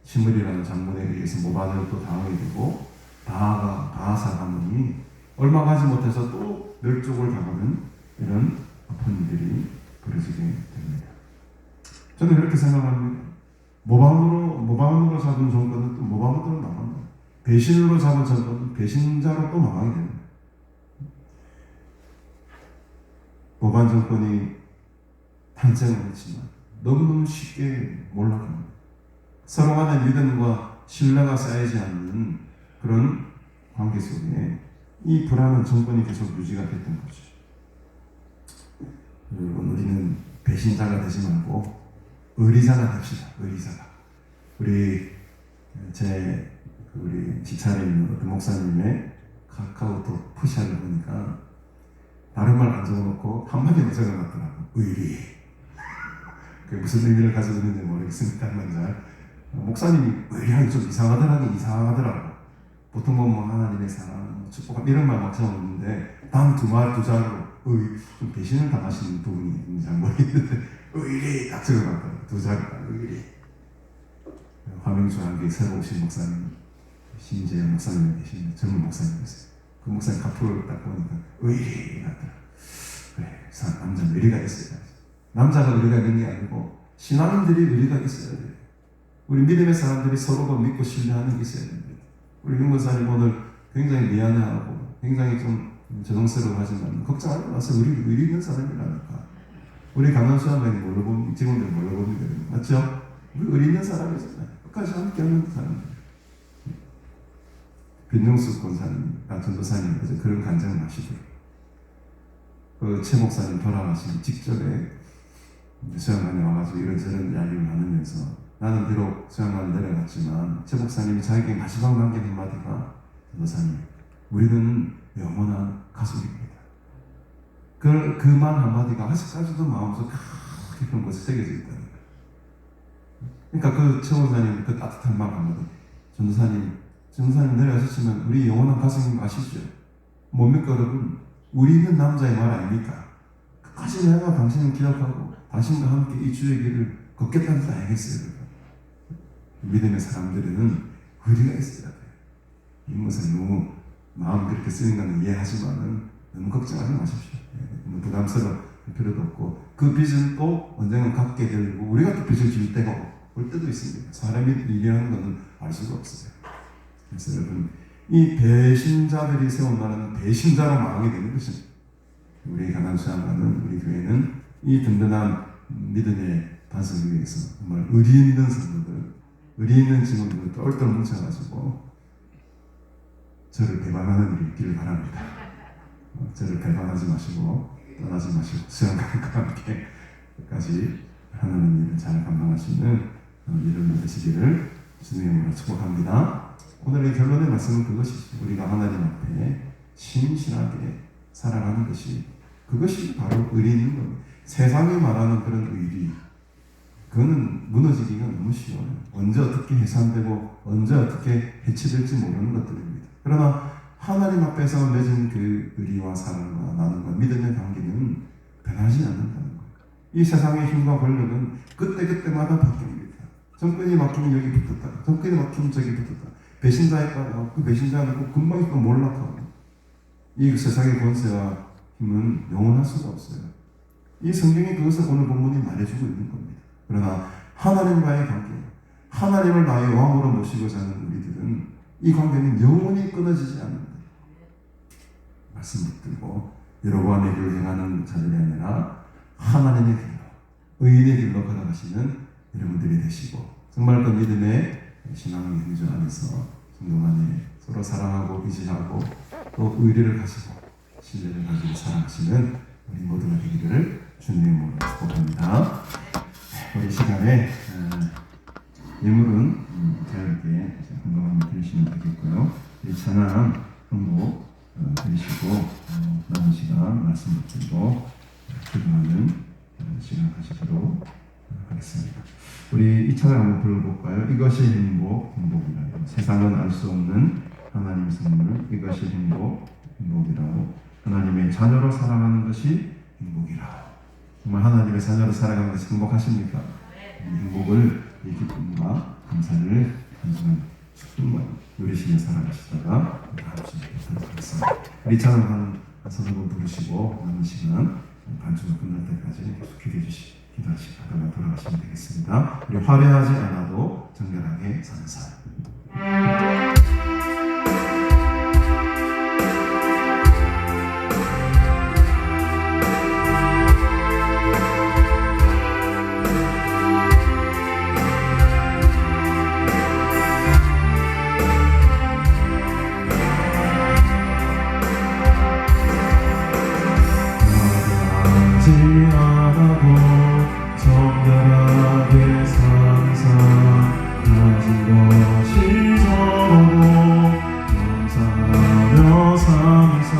시므리라는 장군에 의해서 모반을 또 당하게 되고 바하사 가문이 얼마 가지 못해서 또 멸족을 당하는 이런 아픈 일들이 벌어지게 됩니다. 저는 이렇게 생각합니다. 모방으로 잡은 정권은 또 모방으로 나간다. 배신으로 잡은 정권은 배신자로 또 망하게 됩니다. 모반 정권이 탄생을 했지만 너무너무 쉽게 몰락합니다. 서로 간의 믿음과 신뢰가 쌓이지 않는 그런 관계 속에 이 불안한 정권이 계속 유지가 됐던 거죠. 여러분, 우리는 배신자가 되지 말고 의리자가 됩시다. 의리자가. 우리 지차에 있는 어떤 목사님의 카카오톡 푸시를 보니까 다른 말 안 적어놓고 한마디만 적어놨더라고. 의리. 그게 무슨 의미를 가지고 있는지 모르겠습니다만 잘 목사님이 의리하기 좀 이상하더라고. 보통 뭐 하나님의 사랑, 축복 이런 말만 적어놓는데 다음 두 자로 좀 배신을 당하시는 부분이 있는지 잘 모르겠는데 의리 딱 적어놨더라고. 두 자로 의리. 화명주한교회 새로 오신 목사님 신재영 목사님 계시는데 젊은 목사님이세요. 그 목사님 카톡을 딱 보니까 의리 같더라. 그래, 남자는 의리가 있어야 돼. 남자가 의리가 있는 게 아니고 신앙인들이 의리가 있어야 돼. 우리 믿음의 사람들이 서로가 믿고 신뢰하는 게 있어야 됩니다. 우리 윤 목사님 오늘 굉장히 미안해하고 굉장히 좀 죄송스러워하지만 걱정하지 마세요. 우리 의리 있는 사람이라니까. 우리 강남수양관이 뭘로 봅니까? 직원들 뭘로 봅니까? 맞죠? 우리 의리 있는 사람이잖아요. 끝까지 함께하는 사람. 변정숙 권사님, 전도사님 어제 그런 간증을 하시더라고요. 그 최 목사님 돌아가신 직전에 수양관에 와가지고 이런저런 이야기를 나누면서 나는 비록 수양관에 내려갔지만 최 목사님이 자기에게 마지막 남긴 한마디가 전도사님, 우리는 영원한 가족입니다. 그 말 한마디가 아직까지도 마음속 깊은 곳에 새겨져 있다는 거예요. 그러니까 그 최 목사님 그 따뜻한 말 한마디, 전도사님 내려가셨지만 우리 영원한 가족인 거 아시죠? 뭡니까 여러분? 우리는 남자의 말 아닙니까? 끝까지 내가 당신을 기억하고 당신과 함께 이 주의 길을 걷겠다는 걸 알겠어요. 믿음의 사람들은 의리가 있어야 돼요. 이 것은 너무 마음 그렇게 쓰는 건 이해하지만은 너무 걱정하지 마십시오. 너무 부담스러울 필요도 없고 그 빚은 또 언젠가 갖게 되고 우리가 또 빚을 질 때가 올 때도 있습니다. 사람이 일이라는 것은 알 수가 없어요. 그래서 여러분, 이 배신자들이 세운 나라는 배신자로 망하게 되는 것입니다. 우리 가난수양관은 우리 교회는 이 든든한 믿음의 반석을 위해서 정말 의리 있는 성도들, 의리 있는 직원들 똘똘 뭉쳐가지고 저를 배반하는 일이 있기를 바랍니다. 저를 배반하지 마시고 떠나지 마시고 수양관과 함께 끝까지 하나님 일을 잘 감당할 수 있는 믿음을 되시기를 주님으로 축복합니다. 오늘의 결론의 말씀은 그것이죠. 우리가 하나님 앞에 신실하게 살아가는 것이 그것이 바로 의리 있는 겁니다. 세상이 말하는 그런 의리 그거는 무너지기가 너무 쉬워요. 언제 어떻게 해산되고 언제 어떻게 해치될지 모르는 것들입니다. 그러나 하나님 앞에서 맺은 그 의리와 사랑과 나눔과 믿음의 관계는 변하지 않는다는 거예요. 이 세상의 힘과 권력은 그때그때마다 바뀝니다. 정권이 바뀌면 여기 붙었다. 정권이 바뀌면 저기 붙었다. 배신자에 빠져 그 배신자는 꼭 금방 있고 몰락하고 이 세상의 권세와 힘은 영원할 수가 없어요. 이 성경이 그것을 오늘 본문이 말해주고 있는 겁니다. 그러나 하나님과의 관계, 하나님을 나의 왕으로 모시고 사는 우리들은 이 관계는 영원히 끊어지지 않는다. 말씀 붙들고 여로보암의 길을 행하는 자들이 아니라 하나님의 길로, 의인의 길로 걸어가시는 여러분들이 되시고 정말 그 믿음의 신앙의 행주 안에서 성도 안에 서로 사랑하고 의지하고 또 의리를 가지고 신뢰를 가지고 살아가시는 우리 모두가 되기를 주님으로 축복합니다. 우리 시간에 예물은 자유롭게 건강하게 드리시면 되겠고요. 이 찬양 한곡 드리시고 남은 시간 말씀 듣고 기도하는 시간 가지도록 하겠습니다. 우리 이 찬양 한번 불러볼까요? 이것이 행복, 행복이라고. 세상은 알 수 없는 하나님의 선물, 이것이 행복, 행복이라고. 하나님의 자녀로 살아가는 것이 행복이라. 정말 하나님의 자녀로 살아가는 것이 행복하십니까? 이 행복을, 이 기쁨과 감사를 한순간 충분히 누리시며 살아가시다가 다음 시간에 뵙도록 하겠습니다. 우리 찬양 한 서너 번 부르시고 남은 시간 반주가 끝날 때까지 계속 기도해 주시고 기도하시다가 돌아가시면 되겠습니다. 우리 화려하지 않아도 정결하게 사는 삶. 정결하게 사는 삶 가진 것이 서로 감사하며 사는 삶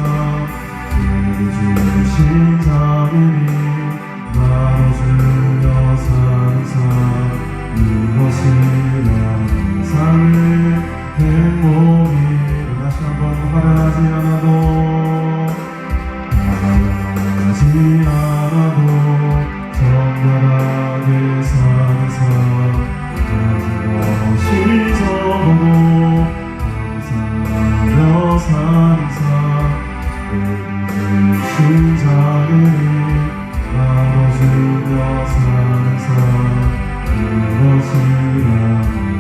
우리 주신 자유니 나눠주며 사는 삶 이것이라는 삶의 행복이 다시 한번 화려하지 않아도 정결하게 사는 삶 가진 것이 서로 감사하며 사는 삶 우리 주신 자유니 나눠주며 사는 삶 이것이란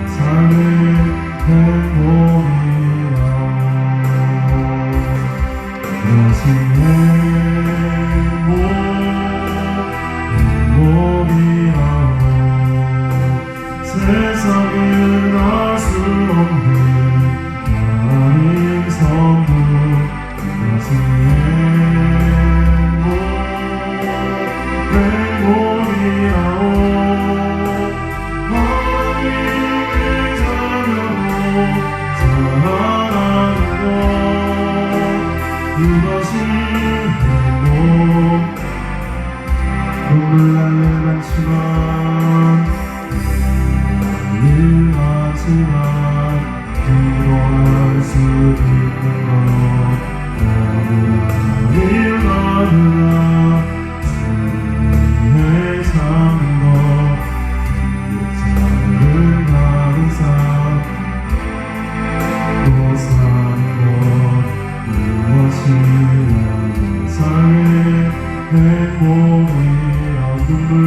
삶의 행복이라 이것이 세상은 알 수 없는 하나님 선물 이것이 행복이라오 하나님의 자녀로 살아가는 것 이것이 행복 눈물 날래 많지만 하지만 기도할 수 있는 것 너무나 일하느라 주님의 사는 것 기억자를 가는 삶 또 사는 것 무엇이라는 삶의 행복이라 눈물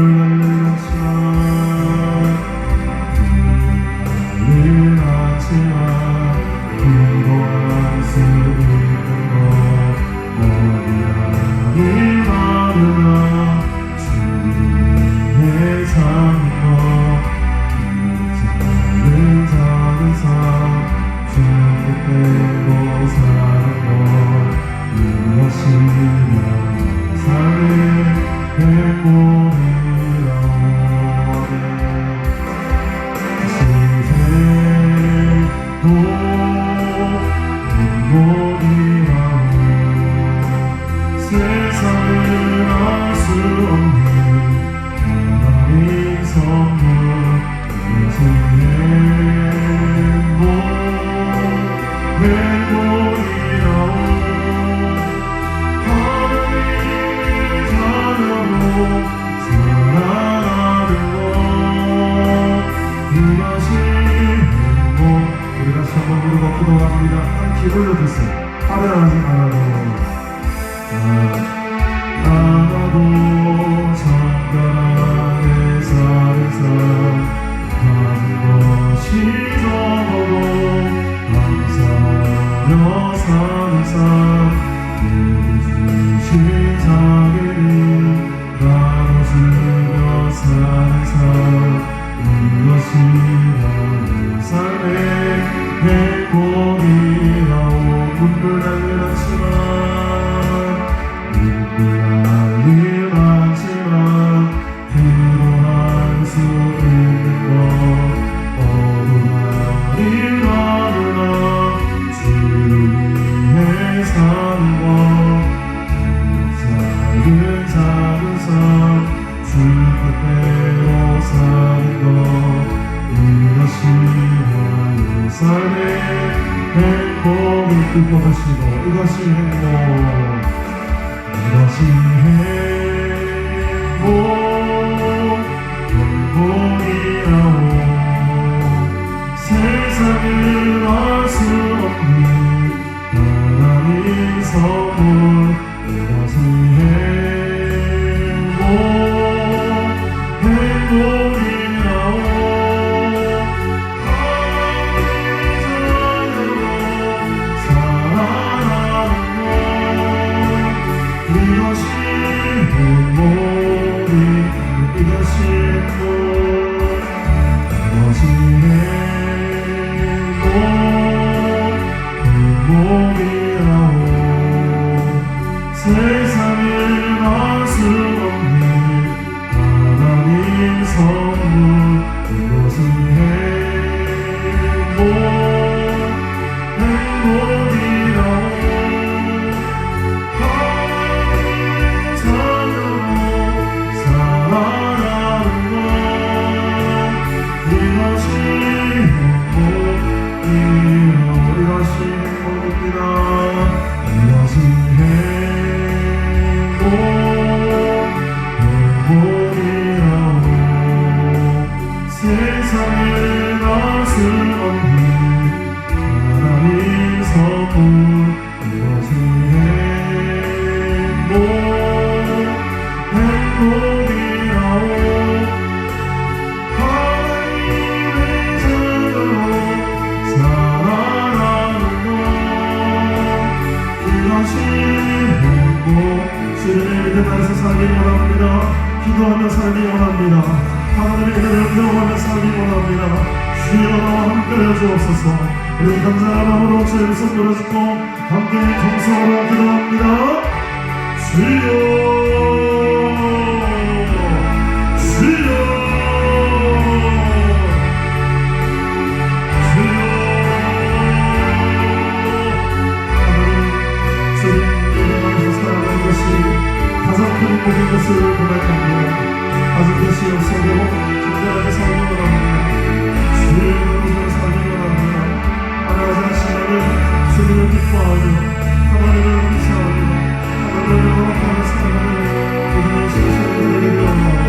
세상을 알 수 없는 하나님 선물 행복이라오 하나님의 자녀로 주 뜻대로 사는 것 이것이 나의 삶의 행복을 뜻하시고 이것이 행복 이것이 행복이라오 세상을 알 수 없는 하나님 선물 이것이 행복이라오 사랑하는 것 이것이 행복이 이것이 행복이라오 세상을 알 수 없는 하나님 선물 이것이 행복이라오 하나님 자녀로 살아가는 것 이것이 행복이라오 이것이 행복입니다 이것이 행복이라오 세상에 날 수 없는 하나님 선물 이것이 행복이라오 하나님의 자녀로 살아가는 것 이것이 행복 주님의 믿음에서 살기 원합니다 기도하며 살기 원합니다 하나님의 은혜를 경험하며 살기 원합니다 주여 나와 함께 주옵소서 우리 감사한 마음으로 주의 손 들어주고 함께 통성으로 기도합니다 주여 주여 가장 큰 모든 것을 고백합니다. 아직 것이 없어도 정결하게 살기 원합니다. 주의 이름으로 살기 원합니다. 하나님 하시나를 주님을 기뻐하며 하나님을 감사하며 하나님을 영원하게 살아가는 우리의 신선을 내게 원하고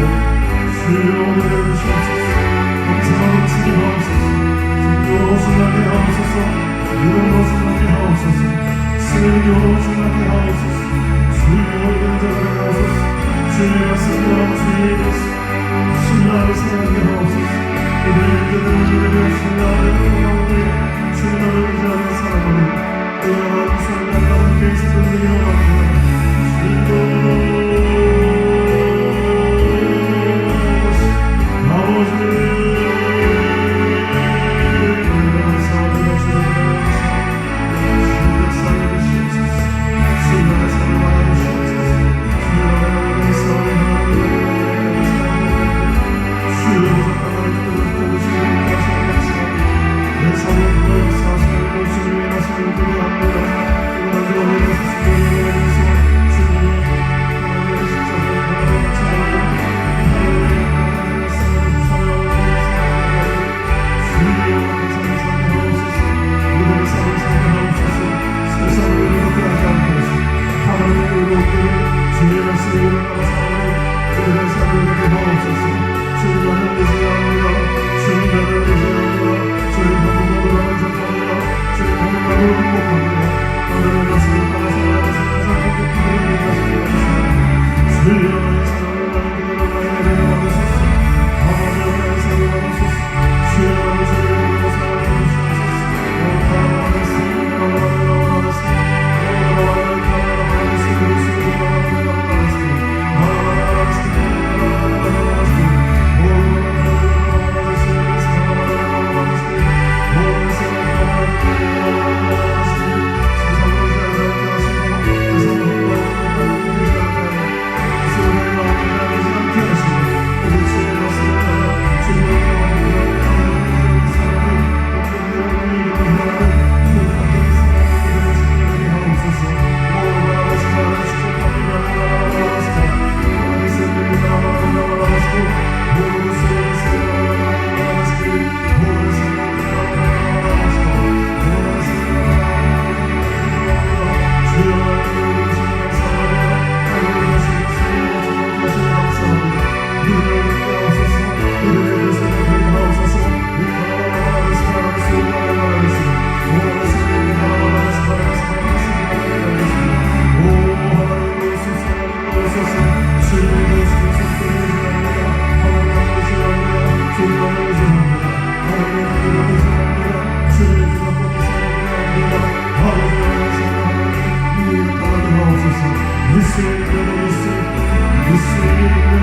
주의 오늘을 주시옵소서 감사하고 치기하옵소서 성교로 신나게 하옵소서 이름으로 신나게 하옵소서 쓰레기로 신나게 하옵소서 주의 은혜를 하옵소서 주의 말씀과 주의 말씀 신나를 사랑하게 하옵소서 이들의 주님의 신나를 가운데 주님을 의지하는 사람은 의아한 삶과 함께 있어서 되기 원합니다 주님 아버지 주님 주님